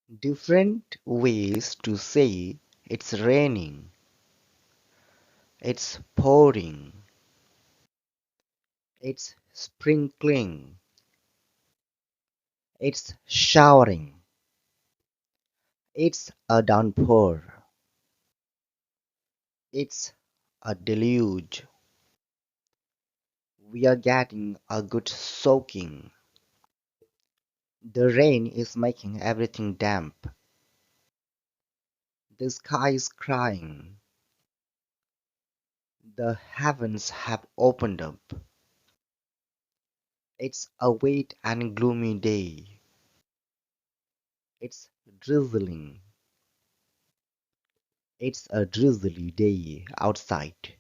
Different ways to say it's raining, it's pouring, it's sprinkling, it's showering, it's a downpour, it's a deluge. We are getting a good soaking. The rain is making everything damp. The sky is crying. The heavens have opened up. It's a wet and gloomy day. It's drizzling. It's a drizzly day outside.